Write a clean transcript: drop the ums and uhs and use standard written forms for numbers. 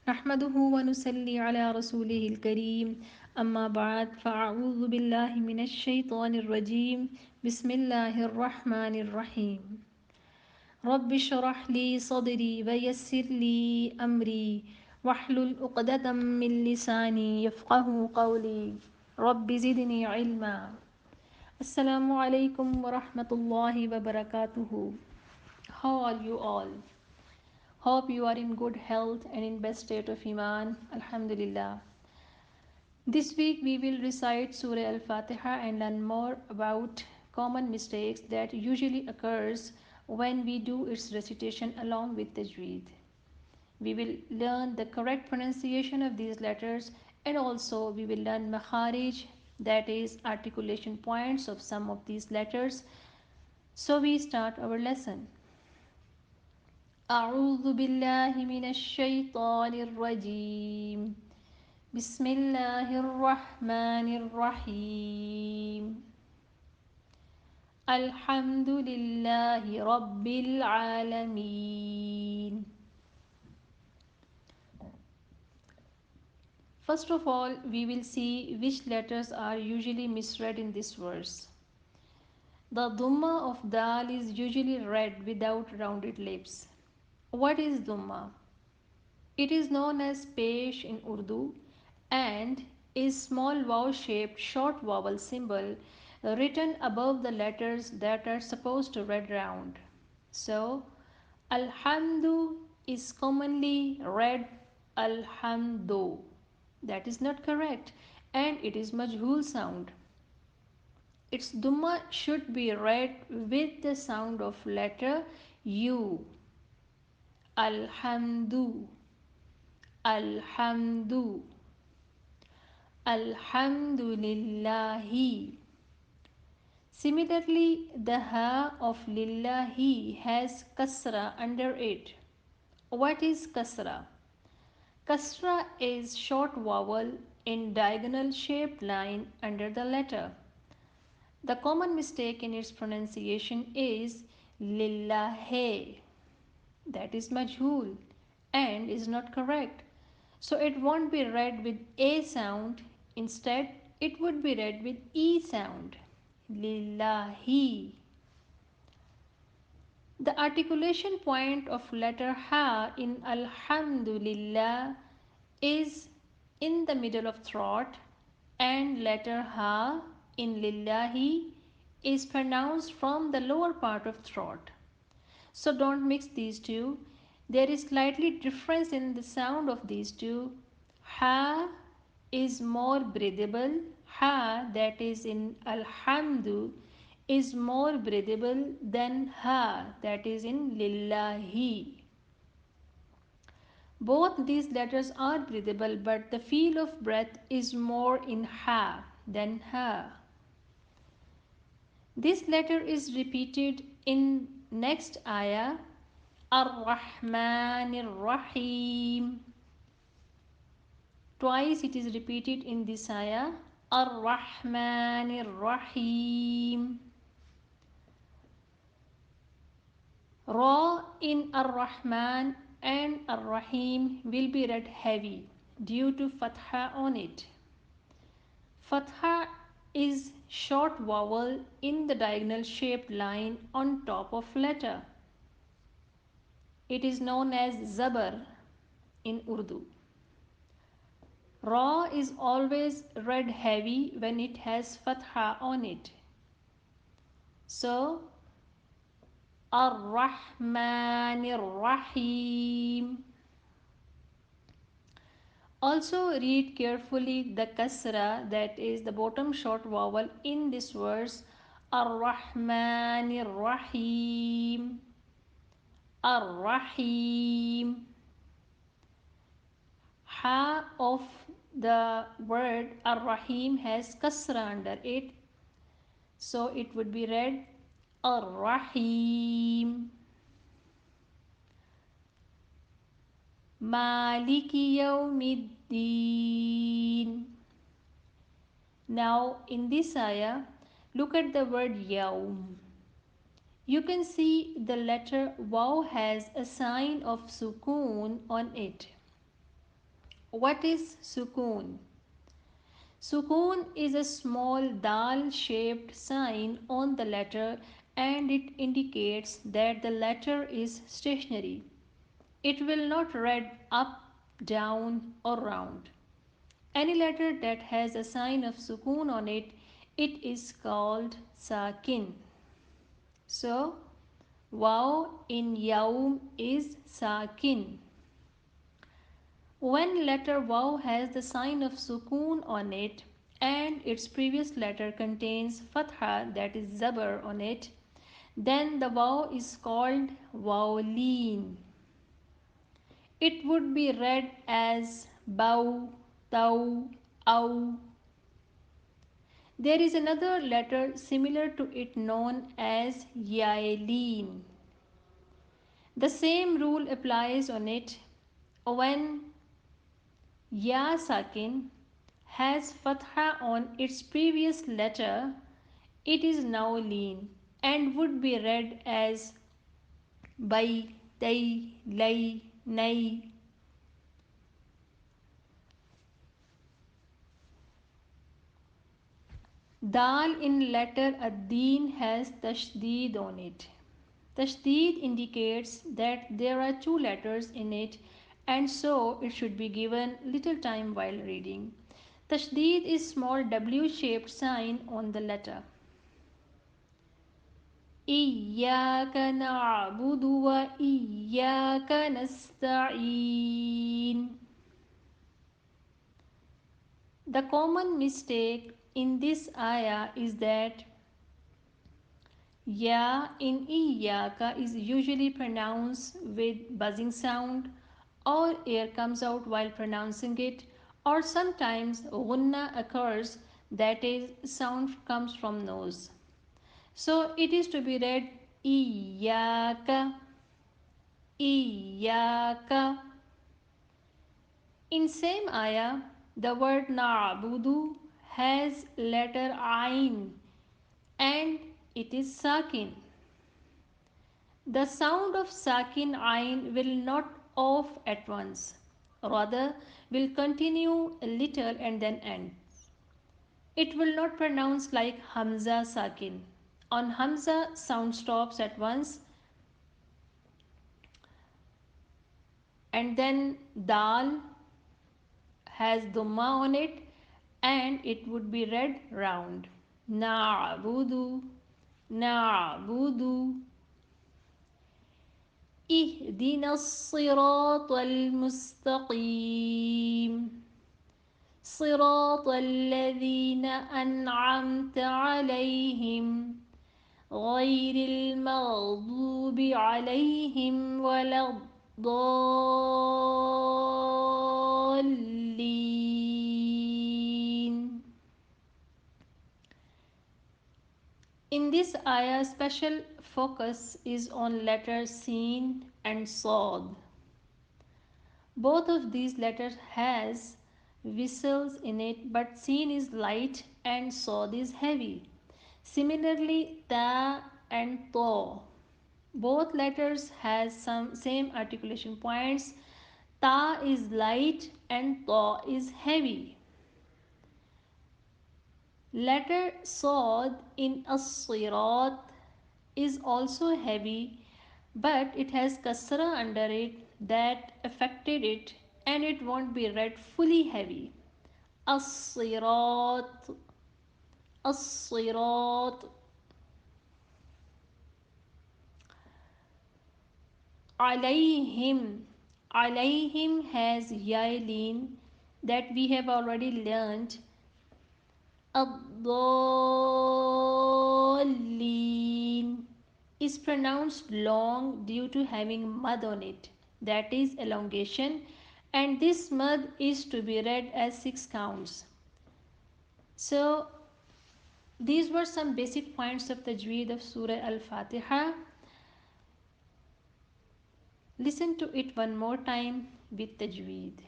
نحمده ونصلي على رسوله الكريم أما بعد فأعوذ بالله من الشيطان الرجيم بسم الله الرحمن الرحيم رب اشرح لي صدري ويسر لي أمري واحلل عقدة من لساني يفقه قولي رب زدني علما. السلام عليكم ورحمة الله وبركاته. How are you all? Hope you are in good health and in best state of Iman. Alhamdulillah. This week we will recite Surah Al-Fatiha and learn more about common mistakes that usually occurs when we do its recitation along with Tajweed. We will learn the correct pronunciation of these letters, and also we will learn makharij, that is articulation points of some of these letters. So we start our lesson. أعوذ بالله من الشيطان الرجيم بسم الله الرحمن الرحيم الحمد لله رب العالمين. First of all, we will see which letters are usually misread in this verse. The Dhamma of Dal is usually read without rounded lips. What is Dhamma? It is known as pesh in Urdu and is small vowel-shaped short vowel symbol written above the letters that are supposed to read round. So, Alhamdu is commonly read Alhamdu. That is not correct and it is majhul sound. Its Dhamma should be read with the sound of letter U. Alhamdu. Alhamdu. Alhamdulillahi. Similarly, the ha of lillahi has kasra under it. What is kasra? Kasra is short vowel in diagonal shaped line under the letter. The common mistake in its pronunciation is lillahi. That is majhul and is not correct. So it won't be read with a sound. Instead, it would be read with e sound. Lillahi. The articulation point of letter ha in Alhamdulillah is in the middle of throat, and letter ha in Lillahi is pronounced from the lower part of throat. So don't mix these two. There is slightly difference in the sound of these two. Ha is more breathable. Ha, that is in Alhamdu, is more breathable than ha, that is in Lillahi. Both these letters are breathable, but the feel of breath is more in ha than ha. This letter is repeated in next ayah, Ar-Rahman Ar-Rahim. Twice it is repeated in this ayah, Ar-Rahman Ar-Rahim. Ra in Ar-Rahman and Ar-Rahim will be read heavy due to Fatha on it. Fatha is short vowel in the diagonal shaped line on top of letter. It is known as Zabar in Urdu. Ra is always read heavy when it has Fatha on it. So, Ar-Rahman Ar-Rahim. Also read carefully the kasra, that is the bottom short vowel in this verse, Ar-Rahman Ar-Rahim. Ar-Rahim. Ha of the word Ar-Rahim has kasra under it, so it would be read Ar-Rahim. Maliki Yawmiddin. Now in this ayah, look at the word Yawm. You can see the letter Waw has a sign of sukoon on it. What is sukoon? Sukoon is a small dal shaped sign on the letter and it indicates that the letter is stationary. It will not read up, down, or round. Any letter that has a sign of sukoon on it, it is called sakin. So, waw in yaum is sakin. When letter waw has the sign of sukoon on it and its previous letter contains fatha, that is zabar, on it, then the waw is called wawleen. It would be read as bow, tau, au. There is another letter similar to it known as yaleen. The same rule applies on it when ya sakin has fatha on its previous letter, it is now lean and would be read as bay, day, lay, nay. Dal in letter ad-din has tashdeed on it. Tashdeed indicates that there are two letters in it and so it should be given little time while reading. Tashdeed is small W shaped sign on the letter. إياك نعبد وإياك نستعين. The common mistake in this ayah is that ya in iyaka is usually pronounced with buzzing sound or air comes out while pronouncing it or sometimes gunna occurs, that is sound comes from nose. So it is to be read iyaka, iyaka. In same ayah, the word na'budu has letter ain and it is sakin. The sound of sakin ain will not off at once, rather will continue a little and then end. It will not pronounce like hamza sakin. On hamza, sound stops at once and then dal has dhamma on it and it would be read round. Na'budu, na'budu. اهدنا الصراط المستقيم صراط الذين أنعمت عليهم غير المغضوب عليهم ولا الضالين. In this ayah, special focus is on letters Sin and Sod. Both of these letters has whistles in it, but Sin is light and Sod is heavy. Similarly, Ta and To. Both letters has some same articulation points. Ta is light and To is heavy. Letter Sod in As-Sirat is also heavy, but it has kasra under it that affected it and it won't be read fully heavy. As-Sirat, As-Sirat. Alayhim. Alayhim has yailin that we have already learned. Ad-dallin is pronounced long due to having mud on it, that is elongation, and this mud is to be read as 6 counts. So these were some basic points of Tajweed of Surah Al-Fatiha. Listen to it one more time with Tajweed.